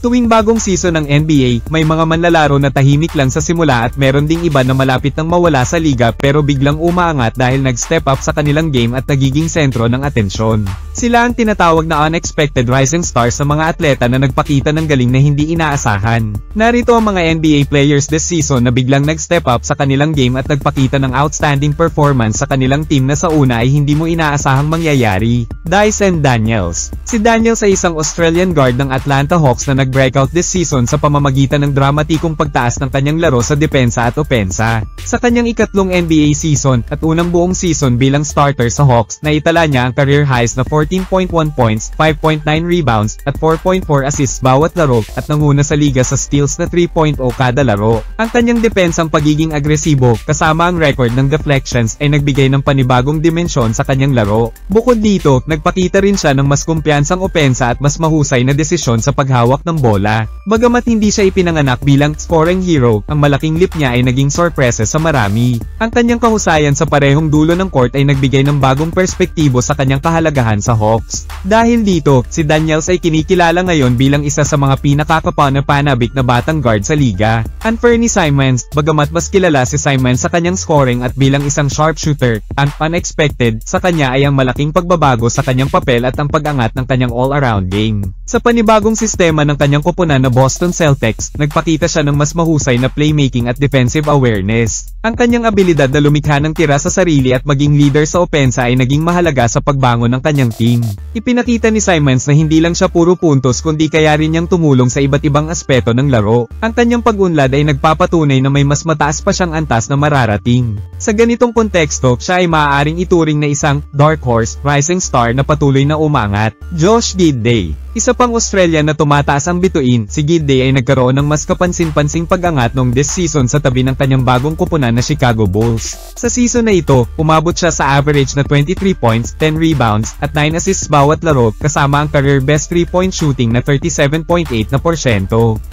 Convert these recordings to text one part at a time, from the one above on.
Tuwing bagong season ng NBA, may mga manlalaro na tahimik lang sa simula at meron ding iba na malapit nang mawala sa liga pero biglang umaangat dahil nag-step up sa kanilang game at nagiging sentro ng atensyon. Sila ang tinatawag na unexpected rising stars sa mga atleta na nagpakita ng galing na hindi inaasahan. Narito ang mga NBA players this season na biglang nag-step up sa kanilang game at nagpakita ng outstanding performance sa kanilang team na sa una ay hindi mo inaasahang mangyayari. Dyson Daniels. Si Daniels ay isang Australian guard ng Atlanta Hawks na nag-breakout this season sa pamamagitan ng dramatikong pagtaas ng kanyang laro sa depensa at opensa. Sa kanyang ikatlong NBA season at unang buong season bilang starter sa Hawks, naitala niya ang career highs na 14.1 points, 5.9 rebounds, at 4.4 assists bawat laro at nanguna sa liga sa steals na 3.0 kada laro. Ang kanyang depensang pagiging agresibo, kasama ang record ng deflections ay nagbigay ng panibagong dimensyon sa kanyang laro. Bukod dito, nagpakita rin siya ng mas kumpiyansang opensa at mas mahusay na desisyon sa paghawak ng bola. Bagamat hindi siya ipinanganak bilang scoring hero, ang malaking leap niya ay naging sorpresa sa marami. Ang kanyang kahusayan sa parehong dulo ng court ay nagbigay ng bagong perspektibo sa kanyang kahalagahan sa Hawks. Dahil dito, si Daniels ay kinikilala ngayon bilang isa sa mga pinakakapanabik na batang guard sa liga. Unfair ni Simons, bagamat mas kilala si Simons sa kanyang scoring at bilang isang sharpshooter, ang unexpected sa kanya ay ang malaking pagbabago sa kanyang papel at ang pag-angat ng kanyang all-around game. Sa panibagong sistema ng kanyang koponan na Boston Celtics, nagpakita siya ng mas mahusay na playmaking at defensive awareness. Ang kanyang abilidad na lumikha ng tira sa sarili at maging leader sa opensa ay naging mahalaga sa pagbangon ng kanyang team. Ipinakita ni Simons na hindi lang siya puro puntos kundi kaya rin niyang tumulong sa iba't ibang aspeto ng laro. Ang kanyang pag-unlad ay nagpapatunay na may mas mataas pa siyang antas na mararating. Sa ganitong konteksto, siya ay maaaring ituring na isang dark horse, rising star na patuloy na umangat. Josh Giddey. Isa pang Australian na tumataas ang bituin, si Giddey ay nagkaroon ng mas kapansin-pansing pag-angat noong this season sa tabi ng kanyang bagong koponan na Chicago Bulls. Sa season na ito, umabot siya sa average na 23 points, 10 rebounds, at 9 assists bawat laro, kasama ang career best 3-point shooting na 37.8%.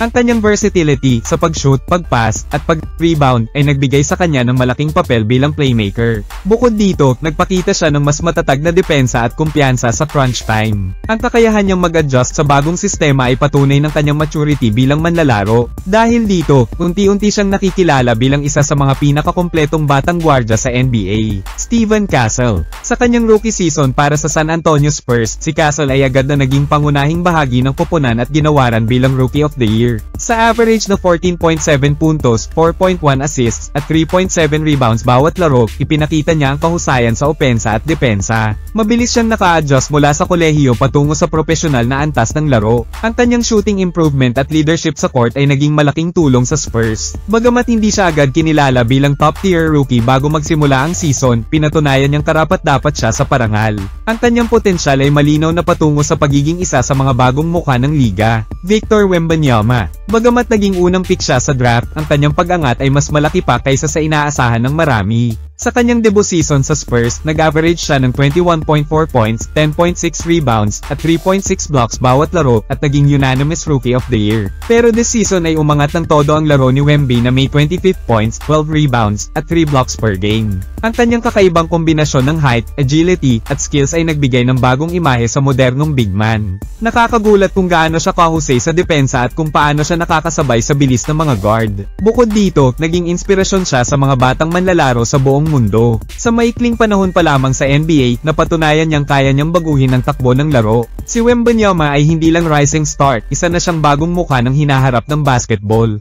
Ang kanyang versatility sa pag-shoot, pag-pass, at pag-rebound ay nagbigay sa kanya ng malaking papel bilang playmaker. Bukod dito, nagpakita siya ng mas matatag na depensa at kumpiyansa sa crunch time. Ang kakayahan niyang mag-adjust sa bagong sistema ay patunay ng kanyang maturity bilang manlalaro. Dahil dito, unti-unti siyang nakikilala bilang isa sa mga pinakakompletong batang gwardya sa NBA. Steven Castle. Sa kanyang rookie season para sa San Antonio Spurs, si Castle ay agad na naging pangunahing bahagi ng koponan at ginawaran bilang Rookie of the Year. Sa average na 14.7 puntos, 4.1 assists, at 3.7 rebounds bawat laro, ipinakita niya ang kahusayan sa opensa at depensa. Mabilis siyang naka-adjust mula sa kolehiyo patungo sa profesional na antas ng laro. Ang kanyang shooting improvement at leadership sa court ay naging malaking tulong sa Spurs. Bagamat hindi siya agad kinilala bilang top-tier rookie bago magsimula ang season, pinatunayan niyang karapat-dapat siya sa parangal. Ang kanyang potensyal ay malinaw na patungo sa pagiging isa sa mga bagong mukha ng liga. Victor Wembanyama. Bagamat naging unang pick siya sa draft, ang kanyang pag-angat ay mas malaki pa kaysa sa inaasahan ng marami. Sa kanyang debut season sa Spurs, nag-average siya ng 21.4 points, 10.6 rebounds, at 3.6 blocks bawat laro at naging unanimous Rookie of the Year. Pero this season ay umangat ng todo ang laro ni Wemby na may 25 points, 12 rebounds, at 3 blocks per game. Ang kanyang kakaibang kombinasyon ng height, agility, at skills ay nagbigay ng bagong imahe sa modernong big man. Nakakagulat kung gaano siya kahusay sa depensa at kung paano siya nakakasabay sa bilis ng mga guard. Bukod dito, naging inspirasyon siya sa mga batang manlalaro sa buong mundo. Sa maikling panahon pa lamang sa NBA, napatunayan niyang kaya niyang baguhin ang takbo ng laro. Si Wembanyama ay hindi lang rising star, isa na siyang bagong mukha ng hinaharap ng basketball.